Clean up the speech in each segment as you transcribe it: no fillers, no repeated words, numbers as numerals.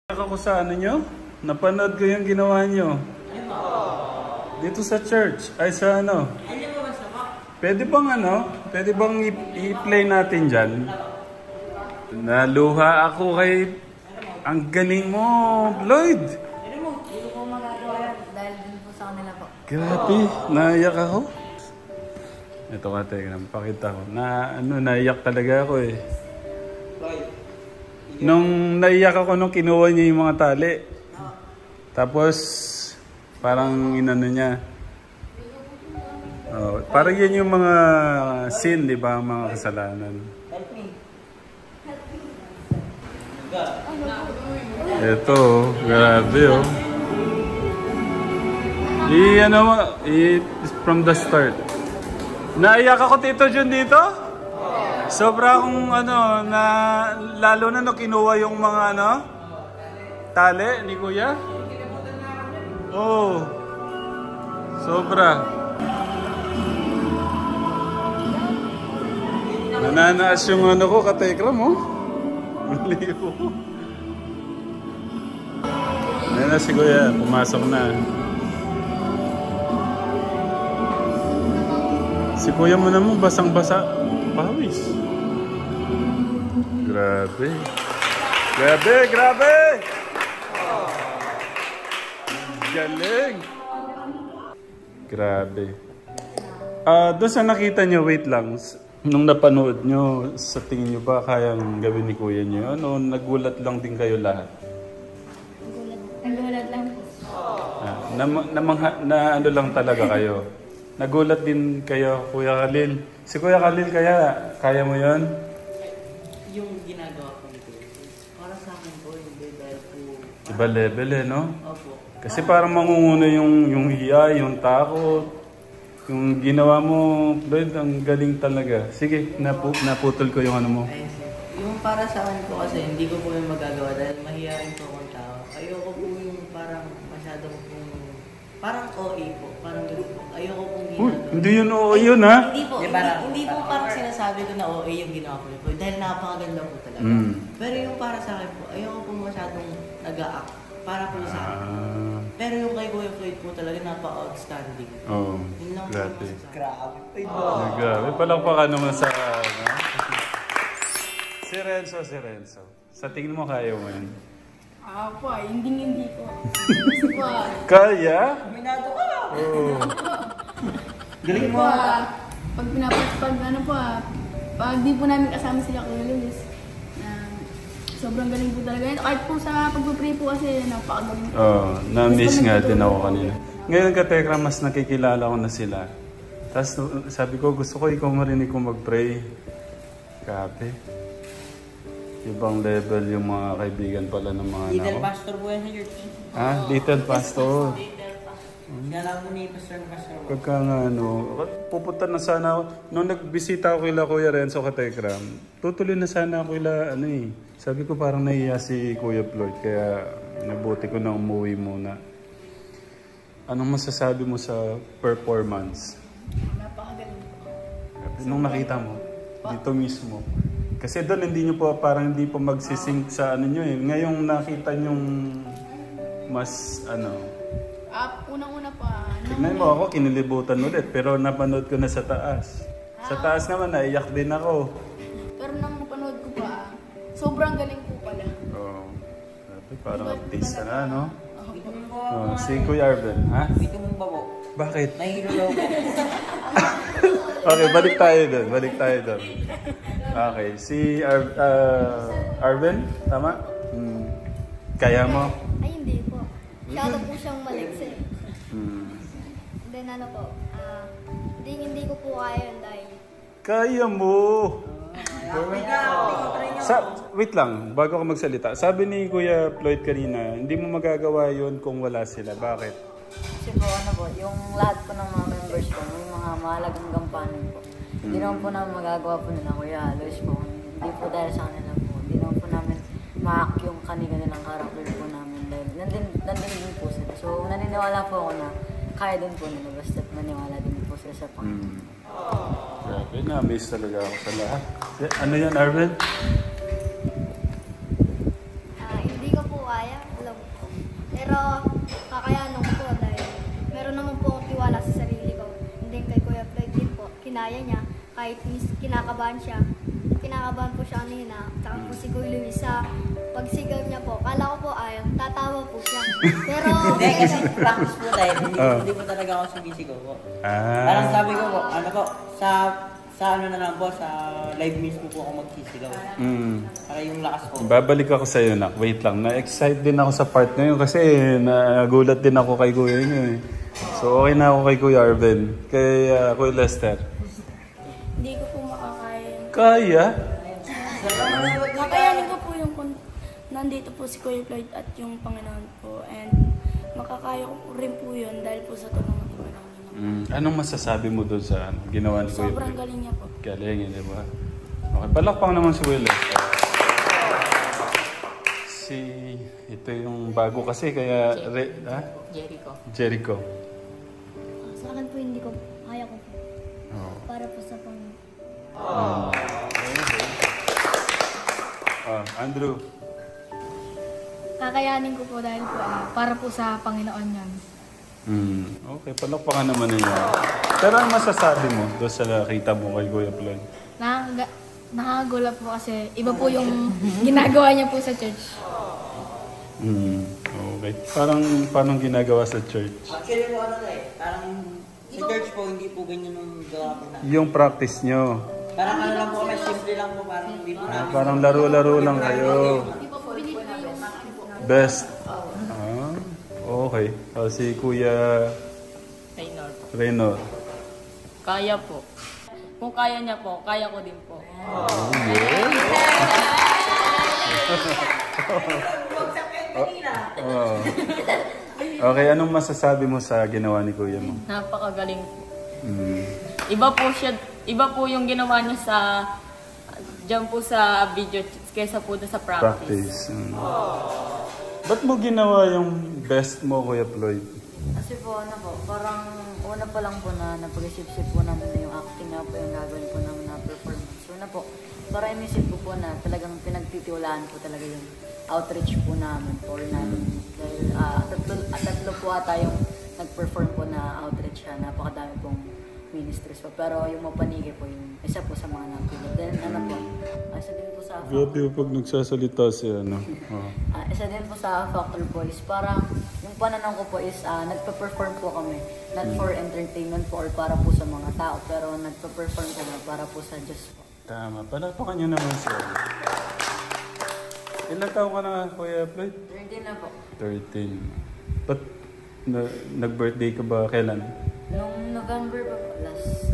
Ako sa ano nyo? Napanood ko yung ginawa nyo. Dito sa church. Ay sa ano? Pwede bang ano? Pwede bang i-play natin dyan? Naluha ako kay... Ang galing mo, Lloyd! Hindi ko magagawa yan dahil din po sa kanila po. Grabe, naiyak ako. Ito ka, Tegram, pakita ko. Naiyak talaga ako eh. Nung naiyak ako nung kinuha niya yung mga tali. Tapos, parang inano niya. Oh, parang yan yung mga sin, di ba? Mga kasalanan. Ito, grabe oh. Ano mo, from the start. Naiyak ako, Tito Jun, dito? Sobra akong ano, lalo na no kinuha yung mga ano, tali ni Kuya. Oh, sobra. Nananaas yung ano ko, katekram oh. Maliw. Ayan na si Kuya, pumasok na. Si Kuya mo naman basang-basa. Pawis. Grabe. Grabe! Galing. Grabe. Doon sa nakita nyo, wait lang. Nung napanood nyo, sa tingin nyo ba kayang gawin ni Kuya nyo? Ano, nagulat lang din kayo lahat? Nagulat lang po. Ano lang talaga kayo? Nagulat din kayo, Kuya Khalil. Si Kuya Khalil kaya mo yon? Yung ginagawa ko nito, para sa akin po, hindi dahil po... Iba level eh, no? Opo. Kasi parang mangunguna yung hiya, yung takot. Yung ginawa mo, Lloyd, ang galing talaga. Sige, naputol ko yung ano mo. Ayun, sir. Yung para sa akin po kasi, hindi ko po yung magagawa dahil mahihayin po akong tao. Ayoko po yung parang masyadong pong... Parang OA po, parang gano'n po. Ayoko pong ginagawa. Hindi yun oo yun, ha? Hindi po, hindi po parang sinasabi ko na OA yung ginawa ko po. Dahil napakaganda po talaga. Pero yung para sa akin po, ayoko po masyadong nag-a-act. Para po sa akin. Pero yung kay Kuya Floyd po talaga napaka-outstanding. Oo, Grabe. Grabe. Palakpakan naman sa... Si Renzo. Sa tingin mo kaya mo yun? Po, hindi po. Kasi po, Kaya? Minado ka! Oo. galing po, pag di po namin kasama sila Kuya Luis, sobrang galing po talaga yun. Kahit po sa pag-pray po kasi napakagaling po. Oo, na-miss nga din ako kanina. Ngayon ka, Tekra, mas nakikilala ko na sila. Tapos sabi ko, gusto ko ikaw marinig ko mag-pray. Grabe. Ibang level yung mga kaibigan pala ng mga anak Little ko. pastor po yan sa church. Little pastor. Kaya mo ni pastor. Pagka nga pupunta na sana ako. Nung nagbisita ako kila Kuya Renzo Katekram, tutuloy na sana ako kila Sabi ko parang nahiya si Kuya Floyd, kaya nabuti ko na umuwi muna. Anong masasabi mo sa performance? Napakagaling po. Nung nakita mo, dito mismo. Kasi doon hindi nyo po, parang hindi po magsisync sa ano nyo eh. Ngayong nakita nyong mas Unang-una tignan mo ako, kinilibutan ulit. Pero napanood ko na sa taas. Sa taas naman, naiyak din ako. Pero nang mapanood ko pa, sobrang galing po pala. Oo. Parang artista na, no? Si Kuya Arven, ha? Ito mong babo. Bakit? Nahihilo daw po. Okay, balik tayo doon. Okay, si Arven, tama? Kaya mo? Ay, hindi po. Masyado po siyang maligsi. Then hindi ko po kaya yun dahil... Kaya mo! Wait lang, bago ako magsalita. Sabi ni Kuya Floyd kanina, hindi mo magagawa yun kung wala sila. Bakit? Kasi po, yung lahat po ng mga members po, may mga mahalagang gampanin po. Hindi naman po namin magagawa po nila, Kuya Luis po. Hindi po dahil sa kanila po. Hindi naman po namin ma-hack yung kanilang character po namin. Dahil nandun din po sila. So, naniniwala po ako na kaya din po nila. Basta maniwala din po sila sa Panginoon. Grabe, na-miss talaga ako sa lahat. Ano yan, Arvin? Hindi ko po kaya. Pero kakayanin ko po dahil meron naman po akong tiwala sa sarili ko. Hindi kay Kuya Floyd din po, kinaya niya. Kahit kinakabahan siya. Kinakabahan po siya kanina. Tsaka po si Kuya Luis sa pagsigaw niya po. Kala ko po ayaw, tatawa po siya. Pero Hindi, kasi practice po tayo. Hindi po talaga ako sumisigaw po. Parang sabi ko po, ano po, sa ano na lang po, sa live mismo po ako magsisigaw. Para yung lakas po. Babalik ako sa iyo, nak. Wait lang. Na-excite din ako sa part na yun kasi nagulat din ako kay Kuya niyo eh. So okay na ako kay Kuya Arven. Kay Kuya Lester. Hindi ko po makakaya. Kaya? Kakayanin ko po yung nandito po si Kuya Floyd at yung Panginoon po. And makakaya ko rin po yun dahil po sa tulong ng Panginoon. Anong masasabi mo doon sa ginawa ni Kuya Sobrang Floyd? galing niya po. Galing, di ba? Okay, palakpang naman si Kuya Lester. Ito yung bago kasi kaya... Jericho. Jericho. sa akin po hindi ko, kaya ko po. Oh. Para po sa Panginoon. Andrew. Kakayanin ko po dahil po para po sa Panginoon yan. Okay, palakpakan naman ninyo. Pero ano masasabi mo doon sa nakita mo kay Kuya Floyd? Nakakagula po kasi iba po yung ginagawa niya po sa church. Okay. Parang ginagawa sa church? Actually po ano na eh, parang sa church po hindi po ganyan yung gawa po na. Yung practice nyo. Parang ano lang po kami, simple lang po, parang hindi po namin. Parang laro-laro lang kayo. Best. Okay. Si Kuya Reynor. Kaya po. Kung kaya niya po, kaya ko din po. Okay, anong masasabi mo sa ginawa ni Kuya mo? Napakagaling po. Iba po yung ginawa niya sa diyan po sa video kaysa po sa practice. Ba't mo ginawa yung best mo, Kuya Floyd? Kasi po, parang una pa lang po na napag-isip-isip po namin na yung acting na po yung gagawin po namin na performance. So na po, parang inisip ko po na talagang pinagtitiwalaan po talaga yung outreach po namin for namin. Dahil tatlo po ata yung nag-perform po na outreach siya. Napakadami pong ministries po. Pero yung mapanigi po, yung isa po sa mga napili. Then isa din po sa... Grabe pag nagsasalita siya, isa din po sa factor po is parang yung pananaw ko po is nagpa-perform po kami. Not for entertainment po or para po sa mga tao. Pero nagpa-perform po na para po sa Diyos po. Tama. Palakpakan nyo naman siya. Ilang taon ka na, Kuya Floyd? 13 na po. 13. Ba't nag-birthday ka ba kailan? Noong November pa po, last.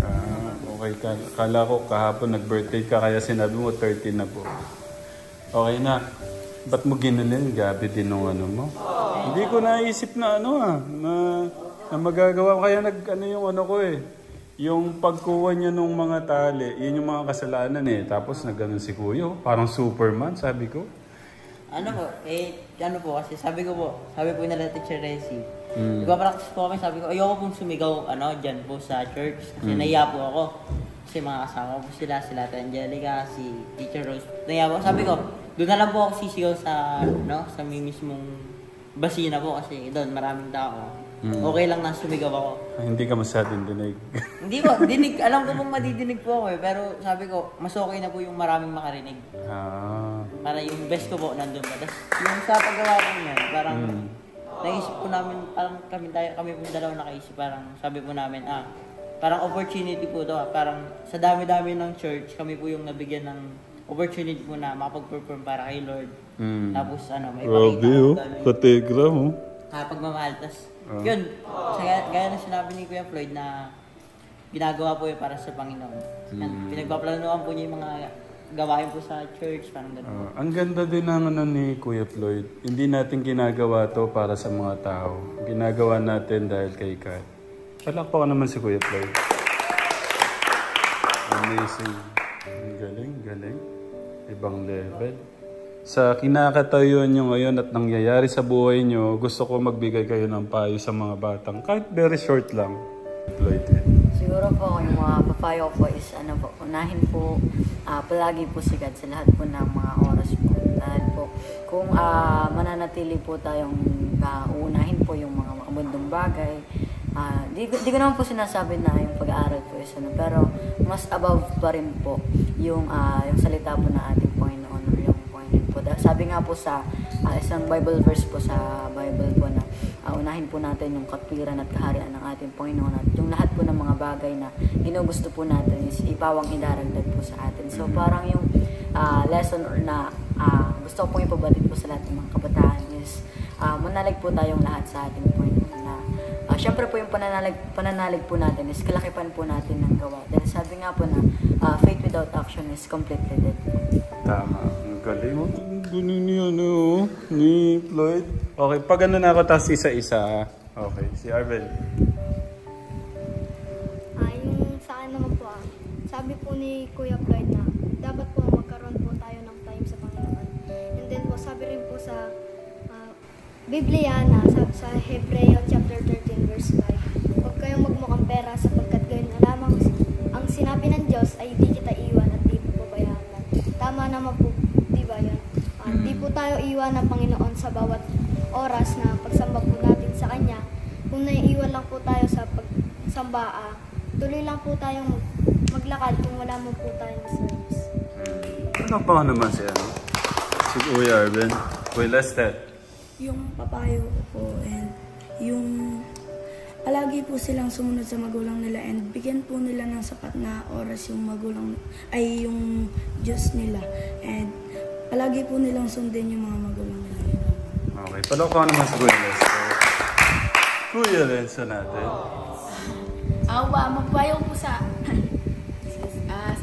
Okay. Kala ko kahapon nag-birthday ka kaya sinabi mo 13 na po. Okay na. Ba't mo ginalin? Gabi din nung ano mo. Hindi ko naisip na na magagawa. Kaya yung ano ko eh. Yung pagkuha niya nung mga tali, yun yung mga kasalanan eh. Tapos nagganon si Kuya. Parang Superman, sabi ko. Ano po kasi sabi po nila Teacher Resi. Nagpa-practice po kami, sabi ko, ayoko pong sumigaw dyan po sa church. Kasi naiya po ako. Kasi mga kasama po sila Angelica, si Teacher Rose. Naiya po, sabi ko, doon na lang po ako sisigaw sa may mismong basina po kasi doon maraming tao. Okay lang na sumigaw ako. Hindi ka masyadong dinig. Hindi po, alam ko pong madidinig po ako eh. Pero sabi ko, mas okay na po yung maraming makarinig. Para yung best ko po nandun pa. Tapos yung sa paggawa ko niyan, parang naisip po namin, parang kami po dalawa nakaisip, parang sabi po namin, parang opportunity po to. Parang sa dami-dami ng church, kami po yung nabigyan ng opportunity po na makapag-perform para kay Lord. Tapos may pakita ko. Kategram pagmamahal. Tapos yun, gaya na sinabi ni Kuya Floyd na ginagawa po yun para sa Panginoon. Pinagpaplanuhan po niya yung mga gawain po sa church, parang gano'n. Ang ganda din ng ni Kuya Floyd. Hindi natin ginagawa to para sa mga tao. Ginagawa natin dahil kay God. Palakpakan naman si Kuya Floyd. Amazing. Galing. Ibang level. Sa kinakatayuan nyo ngayon at nangyayari sa buhay nyo, gusto ko magbigay kayo ng payo sa mga batang. Kahit very short lang. Floyd. Siguro po yung mga papayo po is unahin po palagi po si God sa lahat po ng mga oras po. Dahil po, kung mananatili po tayong uunahin po yung mga makabundong bagay, di ko naman po sinasabi na yung pag-aaral po is ano, pero mas above pa rin po yung salita po na ating Panginoon, yung Panginoon po. Sabi nga po sa isang Bible verse po sa Bible po na unahin po natin yung katwiran at kaharian ng ating Panginoon at yung lahat po ng mga bagay na ginugusto po natin is ipawang idaragdag po sa atin. So parang yung lesson or na gusto ko pong ipabatid po sa lahat ng mga kabataan is manalig po tayong lahat sa ating Panginoon na syempre po yung pananalig po natin is kalakipan po natin ng gawa. Dahil sabi nga po na faith without action is completely dead. Tama. Ang galing. Ganun yun, ni Floyd. Okay, pag ano na ako, tapos isa-isa. Okay, si Arvel. Yung sa akin naman po, sabi po ni Kuya Floyd na dapat po magkaroon po tayo ng time sa Panginoon. And then po, sabi rin po sa Biblia na sa Hebreo chapter 13 verse 5, huwag kayong magmukhang pera sapagkat gayon na lamang ang sinabi ng Diyos ay di kita iwan at di mo pabayaan. Tama naman po, di ba yun? Di po tayo iwan ng Panginoon sa bawat oras na pagsamba po natin sa Kanya. Kung naiiwan lang po tayo sa pagsamba, tuloy lang po tayong maglakad kung wala mo po tayong service. Ano pa naman si Kuya Arvel? Kuya Lestet. Yung papayo ko po and yung palagi po silang sumunod sa magulang nila and bigyan po nila ng sapat na oras yung magulang ay yung Diyos nila and palagi po nilang sundin yung mga magulang nila. Okay, paloko naman si Kuya Lestet. Kuya Lestet natin. Magpayo po sa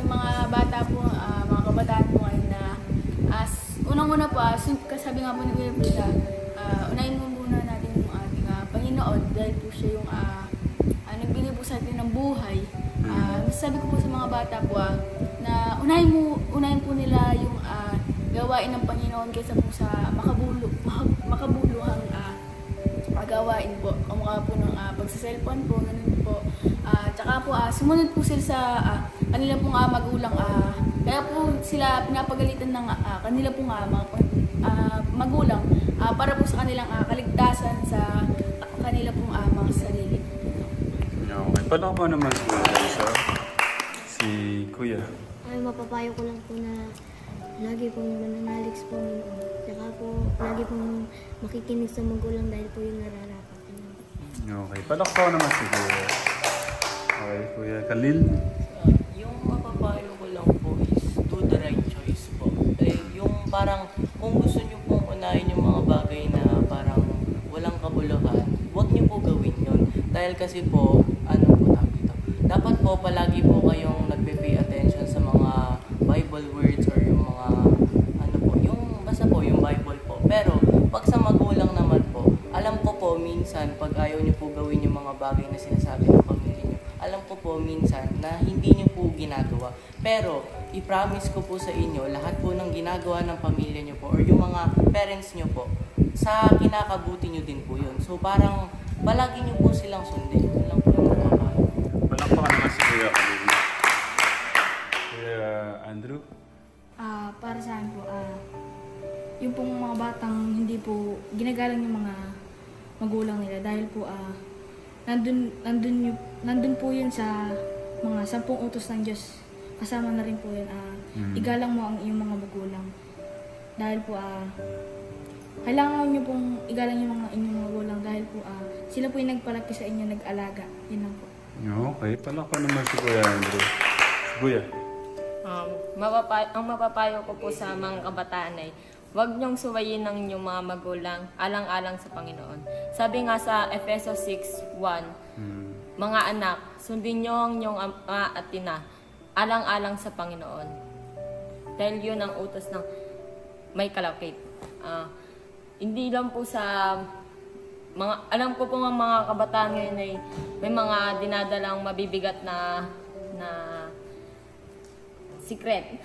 mga bata po, mga kabataan po ngayon na unang-una po, sabi nga po ni Kuya Frida, unahin mo muna natin yung ating Panginoon dahil po siya yung nagbigay po sa atin ng buhay. Sabi ko po sa mga bata po na unahin po nila yung gawain ng Panginoon kaysa po sa makabuluhang gawain po. Kamukha po ng pagsa-cellphone po, ganun po. Tsaka po, sumunod po sila sa kanila pong magulang. Kaya po sila pinapagalitan ng kanila pong magulang para po sa kanilang kaligtasan sa kanila pong mga sarili. Okay, paano ko naman si Kuya Lestet? Si Kuya. Mapapayo ko lang po na lagi pong mananalig sa Panginoon. Saka po, lagi pong makikinig sa magulang dahil po yung nararapat. Okay, palakpaw naman si Kuya. Okay, Kuya Khalil. Yung mapapayo ko lang po is do the right choice po. Yung parang kung gusto nyo pong unahin yung mga bagay na parang walang kabuluhan, huwag nyo po gawin yun. Dahil kasi po, dapat po palagi po kayong nagpe-pay attention sa mga Bible words or yung mga basta po yung Bible po. Pero pag sa magulang naman po, alam ko po minsan pag ayaw niyo po gawin yung mga bagay na sinasabi ng pamilya niyo, alam ko po minsan na hindi niyo po ginagawa. Pero i-promise ko po sa inyo, lahat po ng ginagawa ng pamilya niyo po or yung mga parents niyo po, sa kinakabuti niyo din po yun. So parang palagi niyo po silang sundin. Yun lang po yung magpapayo. Palakpakan naman si Kuya Khalil. Kuya Andrew. Para sa akin po, yung pong mga batang hindi po ginagalang yung mga magulang nila dahil po nandun po yun sa mga 10 utos ng Diyos. Kasama na rin po yun. Igalang mo ang iyong mga magulang. Dahil po kailangan nyo pong igalang yung mga inyong magulang dahil po sila po yung nagpalaki sa inyo, nag-alaga. Yun lang po. Okay, palakpakan naman si Kuya Andrew. Kuya. Ang mapapayo ko po sa mga kabataan ay huwag niyong suwayin ng inyong mga magulang alang-alang sa Panginoon. Sabi nga sa Efeso 6:1, mga anak, sundin niyo ang inyong ama at ina alang-alang sa Panginoon. Dahil yun ang utos ng may kalakip. Hindi lang po sa alam ko po ng mga kabataan ngayon ay may mga dinadalang mabibigat na secret.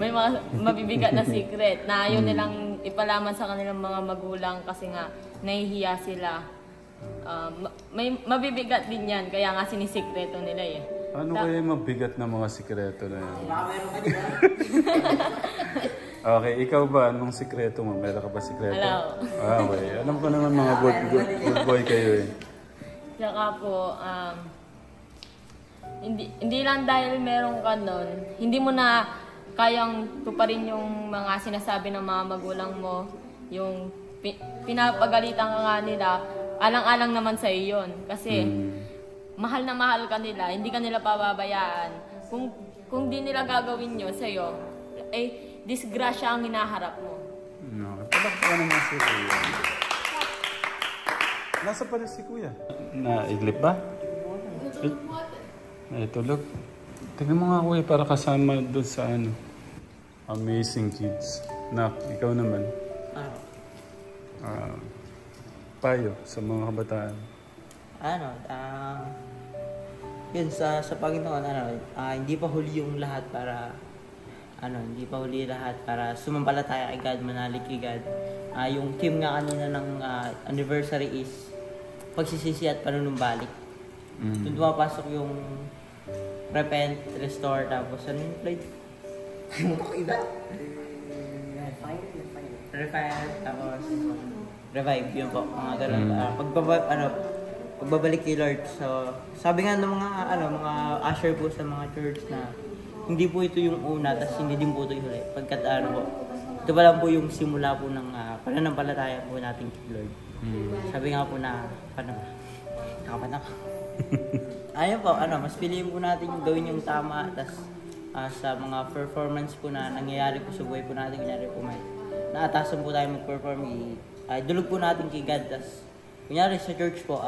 May mga mabibigat na secret na ayaw nilang ipalaman sa kanilang mga magulang kasi nga nahihiya sila. May mabibigat din yan, kaya nga sinisikreto nila eh. Ano kaya yung mabigat na mga sikreto na yan? Okay, ikaw ba? Anong sikreto mo? Meron ka ba sikreto? Wala. Okay. Alam ko naman mga good boy kayo eh. Tsaka po, hindi lang dahil meron ka nun, hindi mo na kayang tuparin yung mga sinasabi ng mga magulang mo, yung pinapagalitan ka nga nila, alang-alang naman sa iyo yun. Kasi mahal na mahal ka nila, hindi ka nila pababayaan. Kung di nila gagawin yun sa iyo, disgrasya ang hinaharap mo. No, palakpakan naman si Kuya. Nasa pala si Kuya? Naiglip ba? Tulog. Tignan mo nga Kuya para kasama doon sa ano. Amazing kids. Nak, ikaw naman. Payo sa mga kabataan. Yun, sa Panginoon, hindi pa huli yung lahat para sumampalataya kay God, manalig kay God. Yung theme nga kanina ng anniversary is pagsisisi at panunumbalik. Doon pumapasok yung repent, restore, tapos ano yung plate? Iba? Repent, tapos revive, yun po, mga ganun. Pagbabalik kay Lord. So, sabi nga ng mga usher po sa mga church na hindi po ito yung una, tapos hindi din po ito yung huli. Pagkat ito pa lang po yung simula po ng pananampalataya po natin kay Lord. Sabi nga po na, nakapanak. Ayun po, mas piliin po natin yung gawin yung tama, tapos sa mga performance po na nangyayari po sa buhay po natin, kunyari po may naatasan po tayo mag-perform, dulog po natin kay God, tapos kunyari sa church po,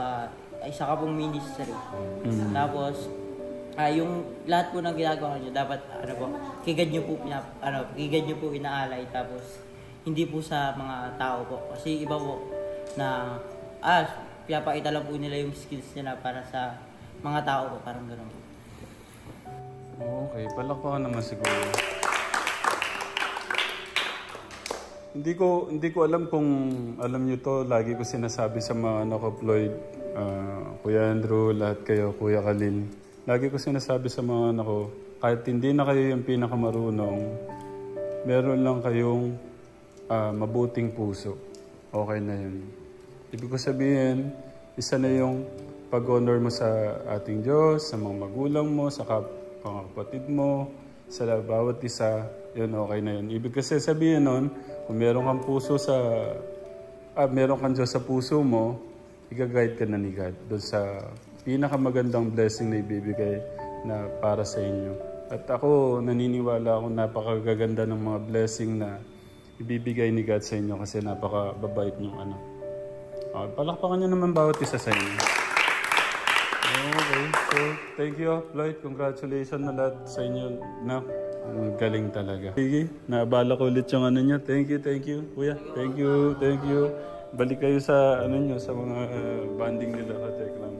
isa ka pong ministry. Tapos, yung lahat po ng ginagawa nyo, dapat, kigad nyo po inaalay, tapos, hindi po sa mga tao po. Kasi iba po, na, pinapakita lang po nila yung skills nila para sa mga tao po, parang gano'n po. Okay, palakpakan naman siguro. Hindi ko alam kung alam niyo to, lagi ko sinasabi sa mga anak ko, Floyd, Kuya Andrew, lahat kayo, Kuya Kalin. Lagi ko sinasabi sa mga anak ko, kahit hindi na kayo yung pinakamarunong, meron lang kayong mabuting puso. Okay na yun. Ibig ko sabihin, isa na yung pag-honor mo sa ating Diyos, sa mga magulang mo, sa kapatid mo, sa bawat isa, yun okay na yun. Ibig kasi sabihin nun, kung meron kang puso meron kang Diyos sa puso mo, i-guide ka na ni God doon sa pinakamagandang blessing na ibibigay na para sa inyo. At ako, naniniwala akong napakagaganda ng mga blessing na ibibigay ni God sa inyo kasi napakababait niyong palakpakan niyo naman bawat isa sa inyo. Okay, so thank you, Floyd. Congratulations na lahat sa inyo na ang galing talaga. Sige, naabala ko ulit yung niyo. Thank you, Kuya. Thank you. Balik kayo sa sa mga banding nila ka Tekram.